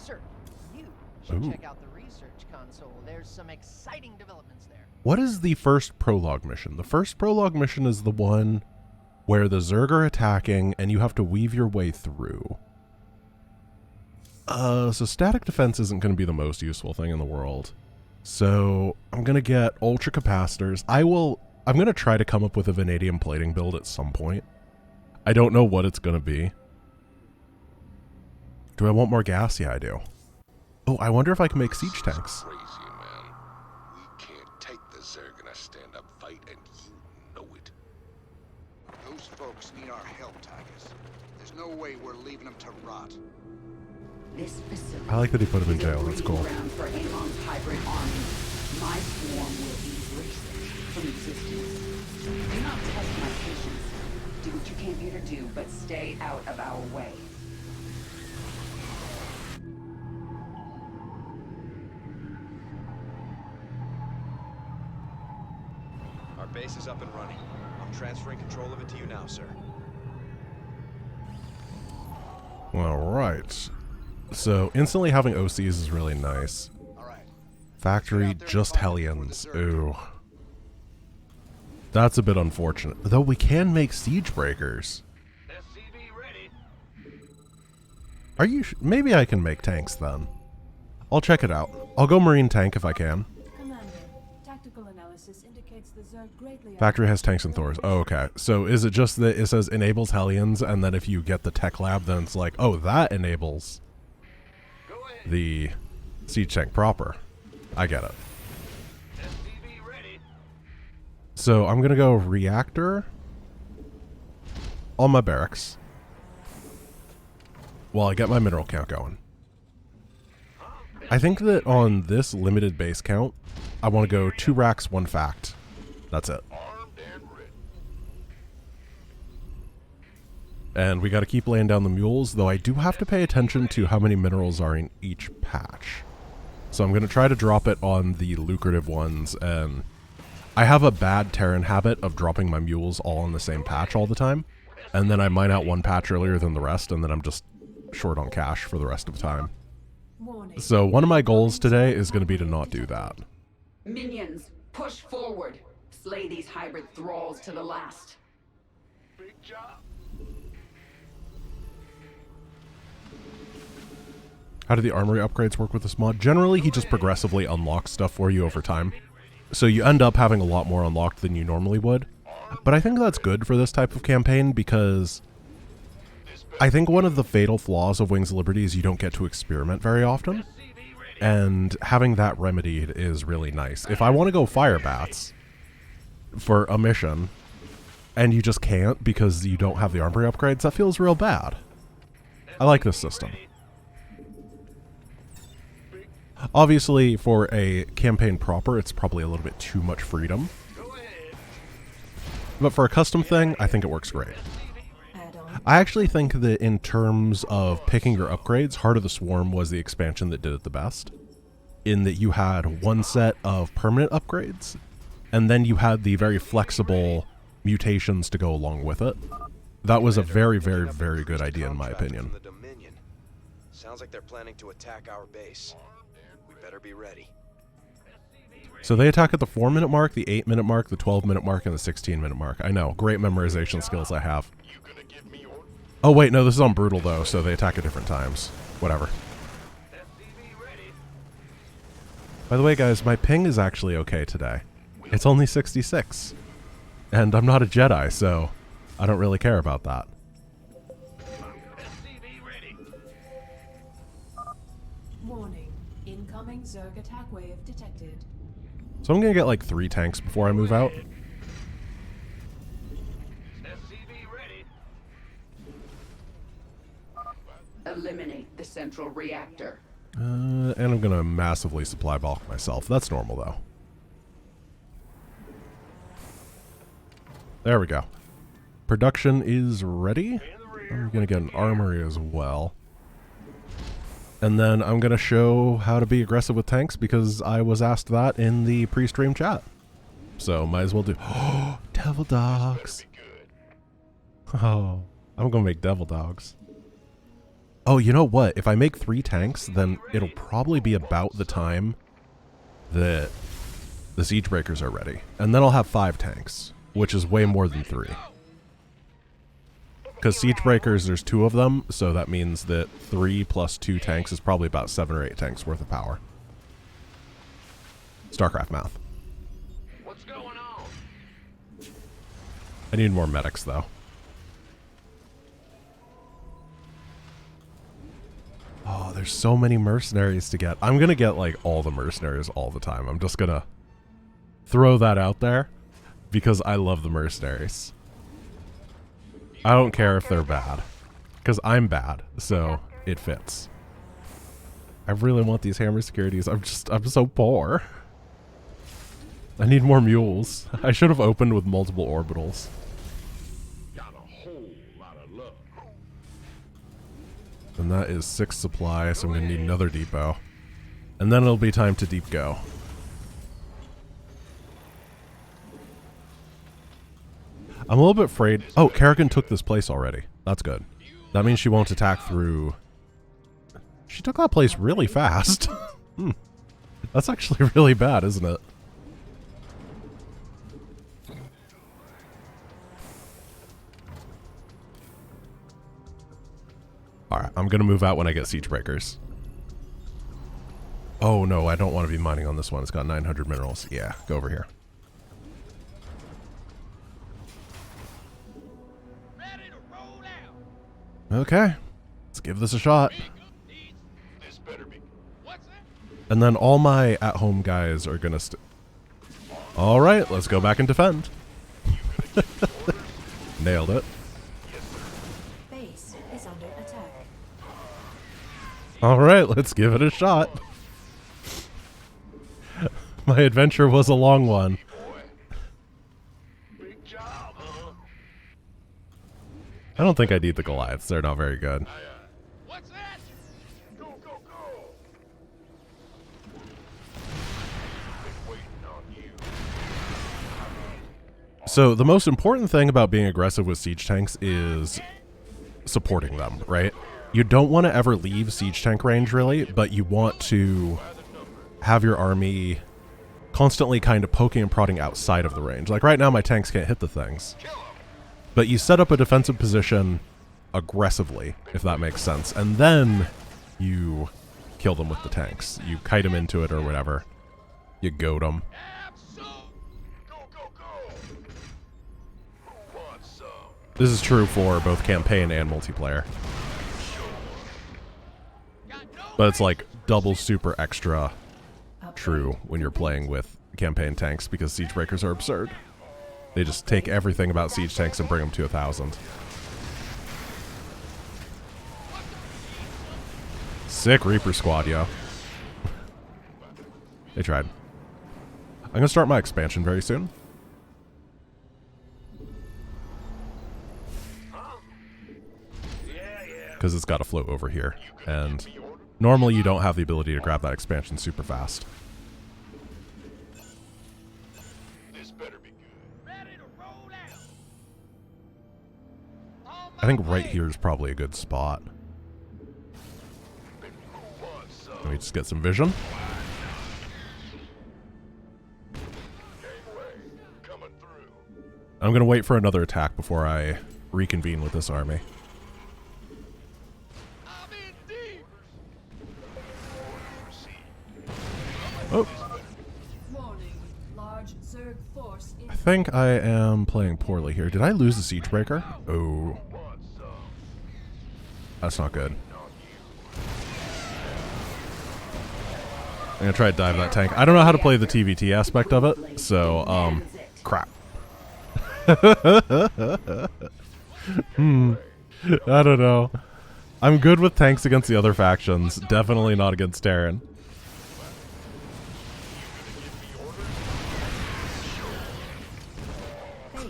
Sir, you should check out the research console. There's some exciting developments there. What is the first prologue mission? The first prologue mission is the one where the Zerg are attacking and you have to weave your way through. So static defense isn't going to be the most useful thing in the world. So I'm going to get ultra capacitors. I'm going to try to come up with a vanadium plating build at some point. I don't know what it's going to be. Do I want more gas? Yeah, I do. Oh, I wonder if I can make siege tanks. Crazy, man. We can't take the Zerg in a stand-up fight, and you know it. Those folks need our help, Titus. There's no way we're leaving them to rot. This facility I like that he put him in jail. That's cool. For Alon's hybrid army. My swarm will be researched from existence. Do not test my patience. Do what you came here to do, but stay out of our way. Our base is up and running. I'm transferring control of it to you now, sir. All right. So instantly having OCs is really nice. All right. Factory just Hellions. Ooh. That's a bit unfortunate. Though we can make siege breakers. Are you maybe I can make tanks then. I'll check it out. I'll go marine tank if I can. Commander, tactical analysis indicates the Zerg greatly Factory has tanks and Thors. Oh, okay. So is it just that it says enables Hellions, and then if you get the tech lab, then it's like, oh, that enables the siege tank proper. I get it. So I'm gonna go reactor on my barracks while I get my mineral count going. I think that on this limited base count, I want to go 2 racks, 1 fact. That's it. And we got to keep laying down the mules, though I do have to pay attention to how many minerals are in each patch. So I'm going to try to drop it on the lucrative ones, and I have a bad Terran habit of dropping my mules all in the same patch all the time, and then I mine out one patch earlier than the rest, and then I'm just short on cash for the rest of the time. So one of my goals today is going to be to not do that. Minions, push forward. Slay these hybrid thralls to the last. Big job. How do the armory upgrades work with this mod? Generally, he just progressively unlocks stuff for you over time. So you end up having a lot more unlocked than you normally would. But I think that's good for this type of campaign because I think one of the fatal flaws of Wings of Liberty is you don't get to experiment very often. And having that remedied is really nice. If I want to go fire bats for a mission and you just can't because you don't have the armory upgrades, that feels real bad. I like this system. Obviously, for a campaign proper, it's probably a little bit too much freedom. But for a custom thing, I think it works great. I actually think that in terms of picking your upgrades, Heart of the Swarm was the expansion that did it the best. In that you had one set of permanent upgrades, and then you had the very flexible mutations to go along with it. That was a very, very, very good idea in my opinion. Sounds like they're planning to attack our base. We better be ready. So they attack at the 4-minute mark, the 8-minute mark, the 12-minute mark, and the 16-minute mark. I know, great memorization skills I have. Oh wait, no, this is on Brutal though, so they attack at different times. Whatever. By the way guys, my ping is actually okay today. It's only 66. And I'm not a Jedi, so I don't really care about that. Warning. Incoming Zerg attack wave detected. So I'm gonna get like 3 tanks before I move out. Eliminate the central reactor. And I'm gonna massively supply bulk myself. That's normal though. There we go. Production is ready. I'm gonna get an armory as well. And then I'm gonna show how to be aggressive with tanks because I was asked that in the pre-stream chat. So might as well do. Oh, devil dogs. Oh, I'm gonna make devil dogs. Oh, you know what? If I make 3 tanks, then it'll probably be about the time that the siege breakers are ready. And then I'll have 5 tanks, which is way more than 3. Because siege breakers, there's 2 of them, so that means that 3 plus 2 tanks is probably about 7 or 8 tanks worth of power. StarCraft math. What's going on? I need more medics, though. Oh, there's so many mercenaries to get. I'm going to get, like, all the mercenaries all the time. I'm just going to throw that out there because I love the mercenaries. I don't care if they're bad, because I'm bad, so it fits. I really want these hammer securities. I'm so poor. I need more mules. I should have opened with multiple orbitals. Got a whole lot of luck. And that is 6 supply, so I'm going to need another depot. And then it'll be time to deep go. I'm a little bit afraid. Oh, Kerrigan took this place already. That's good. That means she won't attack through... She took that place really fast. That's actually really bad, isn't it? Alright, I'm going to move out when I get siege breakers. Oh no, I don't want to be mining on this one. It's got 900 minerals. Yeah, go over here. Okay, let's give this a shot. This better be. What's that? And then all my at-home guys are gonna Alright, let's go back and defend. Nailed it. Base is under attack. Alright, let's give it a shot. My adventure was a long one. Big job, huh? I don't think I need the Goliaths. They're not very good. What's that? Go, go, go! Been waiting on you. So the most important thing about being aggressive with siege tanks is supporting them, right? You don't want to ever leave siege tank range, really, but you want to have your army constantly kind of poking and prodding outside of the range. Like right now, my tanks can't hit the things. But you set up a defensive position aggressively, if that makes sense, and then you kill them with the tanks. You kite them into it or whatever. You goad them. Go, go, go! Who wants some? This is true for both campaign and multiplayer. But it's like double super extra true when you're playing with campaign tanks because siege breakers are absurd. They just take everything about siege tanks and bring them to 1,000. Sick Reaper squad, yo. They tried. I'm gonna start my expansion very soon. Because it's got to float over here. And normally you don't have the ability to grab that expansion super fast. I think right here is probably a good spot. Let me just get some vision. I'm going to wait for another attack before I reconvene with this army. Oh. Warning. Large Zerg force I think I am playing poorly here. Did I lose the siege breaker? Oh. That's not good. I'm gonna try to dive that tank. I don't know how to play the TVT aspect of it, so, crap. I don't know. I'm good with tanks against the other factions. Definitely not against Terran.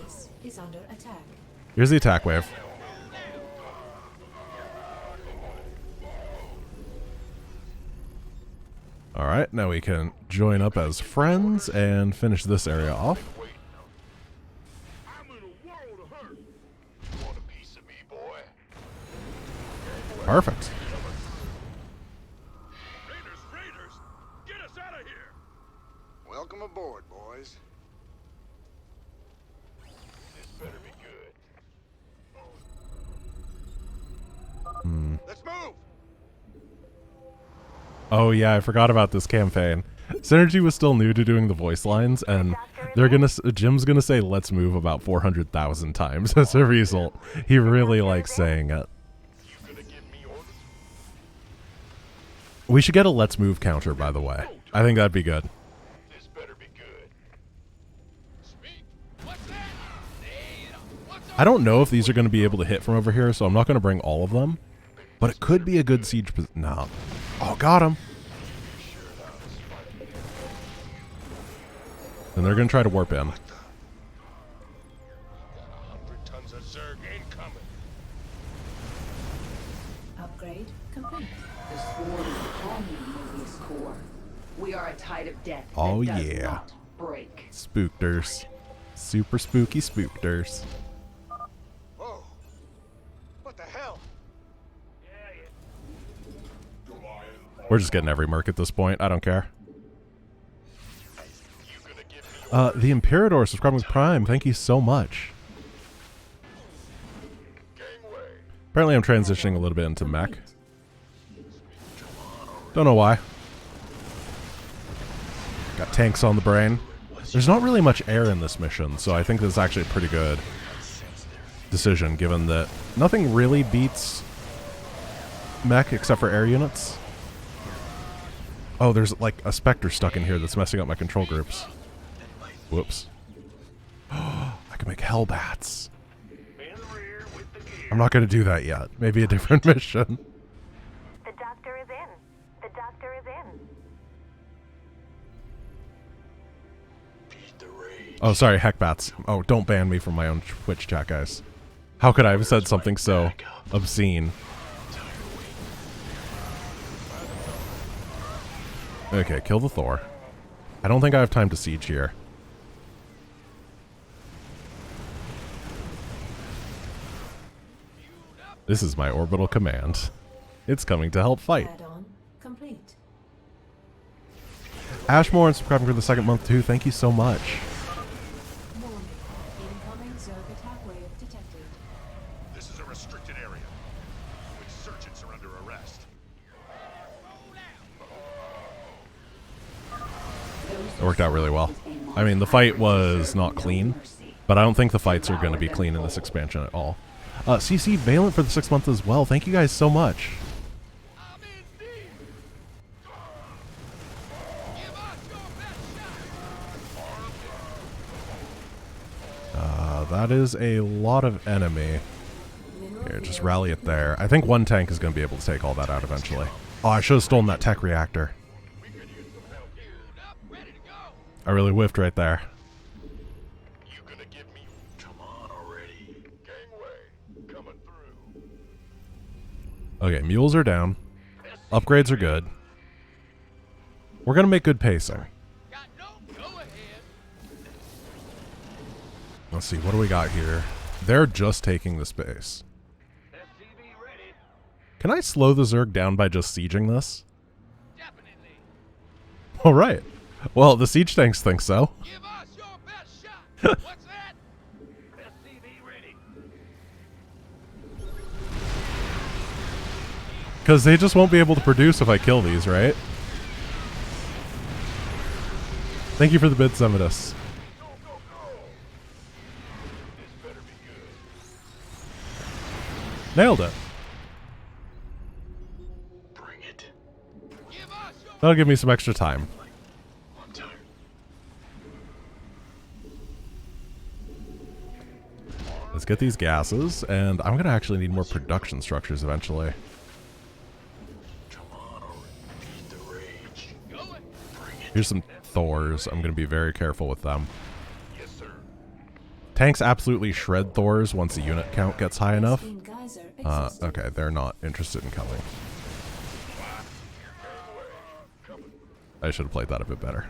base is under attack. Here's the attack wave. Alright, now we can join up as friends and finish this area off. Perfect. Welcome aboard, boys. This better be good. Hmm. Let's move! Oh yeah, I forgot about this campaign. Synergy was still new to doing the voice lines, and Jim's gonna say "let's move" about 400,000 times as a result. He really likes saying it. You gonna give me orders? We should get a "let's move" counter, by the way. I think that'd be good. This better be good. Speak. What's that? What's I don't know if these are going to be able to hit from over here, so I'm not going to bring all of them. But it could be a good siege. No. Oh, got him. And they're going to try to warp in. 100 tons of Zerg incoming. Upgrade complete. The swarm is on you, Mobius Core. We are a tide of death that Oh, does yeah. not break. Spookters. Super spooky spookters. Whoa. What the hell? We're just getting every merc at this point. I don't care. You gonna give me The Imperador subscribing with Prime. Thank you so much. gangway? Apparently I'm transitioning a little bit into mech. Don't know why. Got tanks on the brain. There's not really much air in this mission, so I think this is actually a pretty good decision, given that nothing really beats mech except for air units. Oh, there's like a Spectre stuck in here that's messing up my control groups. Whoops. I can make Hellbats. I'm not going to do that yet. Maybe a different mission. The doctor is in. The doctor is in. Beat the rage. Oh, sorry, Heckbats. Oh, don't ban me from my own Twitch chat, guys. How could I have said something so obscene? Okay, kill the Thor. I don't think I have time to siege here. This is my orbital command. It's coming to help fight. Add-on complete. Ashmore and subscribing for the second month too. Thank you so much. Warning. Incoming Zerg attack wave detected. This is a restricted area. Insurgents are under arrest. It worked out really well. I mean, the fight was not clean, but I don't think the fights are going to be clean in this expansion at all. CC Valent for the 6th month as well. Thank you guys so much. I'm in deep. Give us your best shot. That is a lot of enemy. Here, just rally it there. I think one tank is going to be able to take all that out eventually. Oh, I should have stolen that tech reactor. I really whiffed right there. You gonna give me? Come on already. Gangway coming through. Okay, mules are down. Upgrades are good. We're going to make good pacing. Got no go ahead. Let's see, what do we got here? They're just taking the space. SCV ready. Can I slow the Zerg down by just sieging this? Definitely. Alright. Well, the siege tanks think so. Give us your best shot. What's that? SCV ready. Because they just won't be able to produce if I kill these, right? Thank you for the bid, Semitus. Go, go, go. This better be good. Nailed it. Bring it. Give us your That'll give me some extra time. on time. Let's get these gases, and I'm going to actually need more production structures eventually. Come on already. Beat the rage. Going. Bring it. Here's some Thors. I'm going to be very careful with them. Yes, sir. Tanks absolutely shred Thors once the unit count gets high enough. Steam geyser exists. Okay, they're not interested in killing. I should have played that a bit better.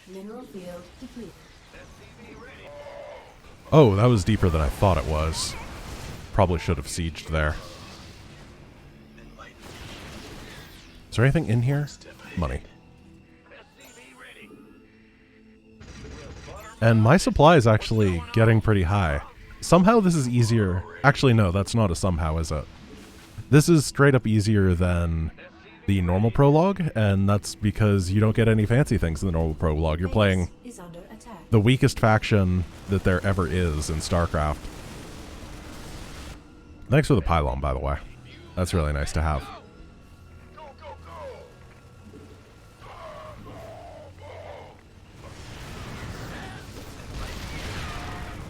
Mineral field depleted. Oh, that was deeper than I thought it was. Probably should have sieged there. Is there anything in here? Money. And my supply is actually getting pretty high. Somehow this is easier. Actually, no, that's not a somehow, is it? This is straight up easier than the normal prologue, and that's because you don't get any fancy things in the normal prologue. You're playing Is under attack. the weakest faction that there ever is in StarCraft. Thanks for the pylon, by the way. That's really nice to have.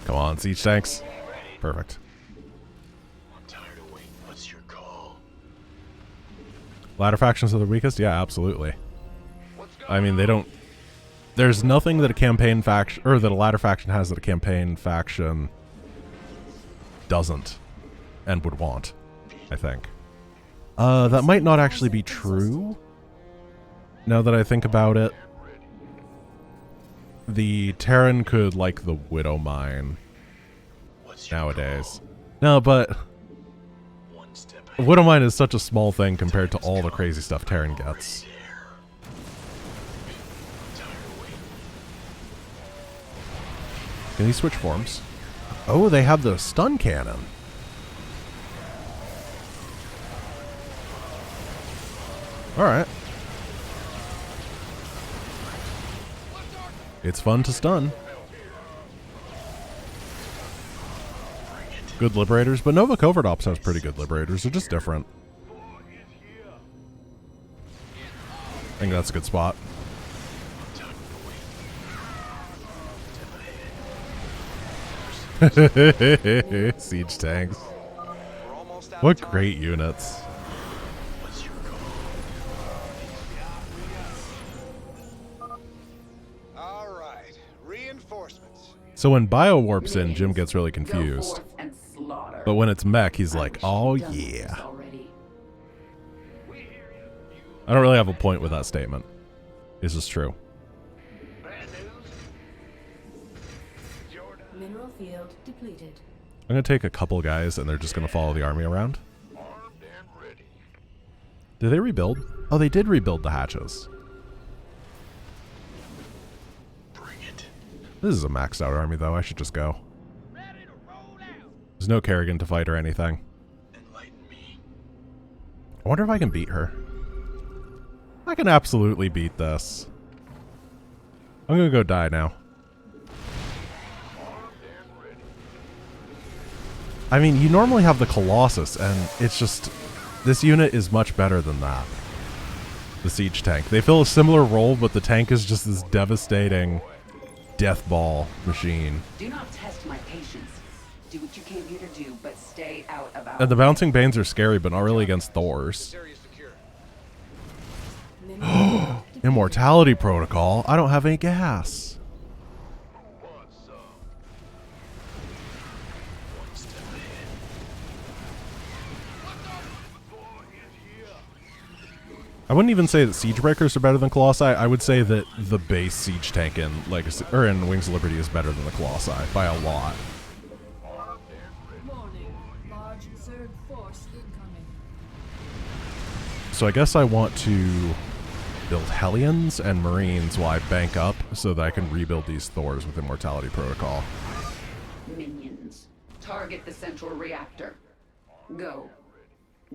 Come on, siege tanks. Perfect. I'm tired of waiting. What's your call? Ladder factions are the weakest? Yeah, absolutely. I mean, they don't... There's nothing that a campaign faction... Or that a ladder faction has that a campaign faction doesn't and would want, I think. That might not actually be true. Now that I think about it. The Terran could like the Widow Mine nowadays. No, but Widow Mine is such a small thing compared to all the crazy stuff Terran gets. Can he switch forms? Oh, they have the stun cannon. Alright. It's fun to stun. Good liberators, but Nova Covert Ops has pretty good liberators. They're just different. I think that's a good spot. Siege tanks. What great units. So when Bio warps in, Jim gets really confused. But when it's mech, he's like, oh yeah. I don't really have a point with that statement. This is true. Mineral field depleted. I'm going to take a couple guys and they're just going to follow the army around. Did they rebuild? Oh, they did rebuild the hatches. This is a maxed out army, though. I should just go. There's no Kerrigan to fight or anything. I wonder if I can beat her. I can absolutely beat this. I'm gonna go die now. I mean, you normally have the Colossus, and it's just... This unit is much better than that. The siege tank. They fill a similar role, but the tank is just this devastating... death ball machine. Do not test my patience. Do what you came here to do, but stay out of our... And the bouncing banes are scary, but not really against Thors. Immortality protocol? I don't have any gas. I wouldn't even say that siege breakers are better than Colossi. I would say that the base siege tank in Legacy or in Wings of Liberty is better than the Colossi by a lot. Warning. Large Zerg force incoming. So I guess I want to build Hellions and Marines while I bank up so that I can rebuild these Thors with Immortality Protocol. Minions. Target the central reactor. Go.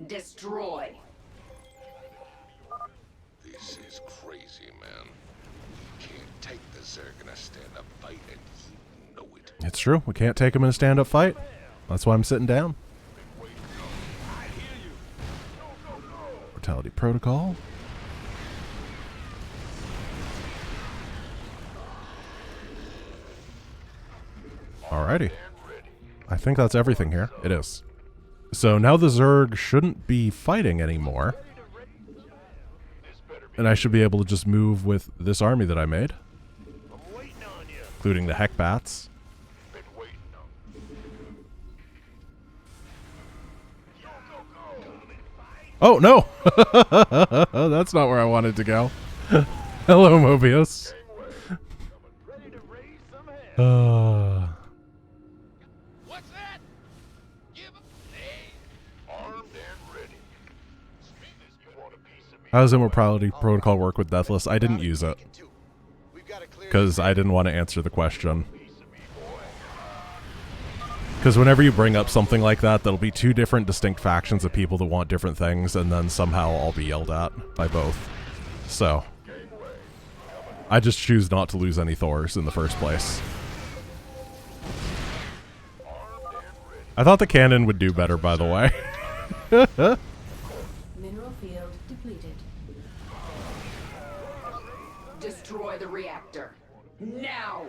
Destroy. This is crazy, man. You can't take the Zerg in a stand-up fight, and you know it. It's true. We can't take them in a stand-up fight. That's why I'm sitting down. Mortality Protocol. Alrighty. I think that's everything here. It is. So now the Zerg shouldn't be fighting anymore. And I should be able to just move with this army that I made. Including the Heckbats. Oh, no! That's not where I wanted to go. Hello, Mobius. What's that? Give up, armed and ready. You want a piece of me? How does Immortality Protocol work with Deathless? I didn't use it. Because I didn't want to answer the question. Because whenever you bring up something like that, there'll be two different distinct factions of people that want different things, and then somehow I'll be yelled at by both. So, I just choose not to lose any Thors in the first place. I thought the cannon would do better, by the way. Mineral field depleted. Destroy the reactor. Now!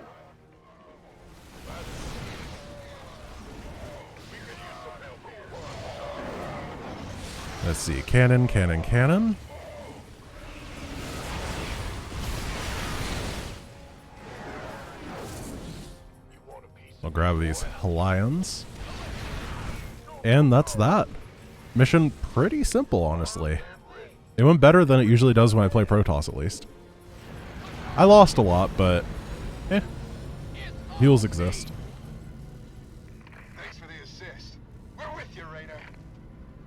Let's see. Cannon, cannon, cannon. I'll grab these Lions. And that's that. Mission pretty simple, honestly. It went better than it usually does when I play Protoss, at least. I lost a lot, but heals exist. Thanks for the assist. We're with you, Raider.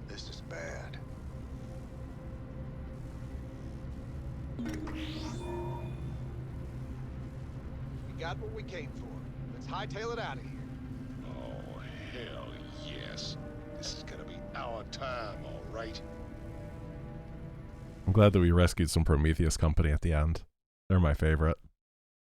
This is bad. We got what we came for. Let's hightail it out of here. Oh, hell yes. This is gonna be our time, all right. I'm glad that we rescued some Prometheus company at the end. They're my favorite.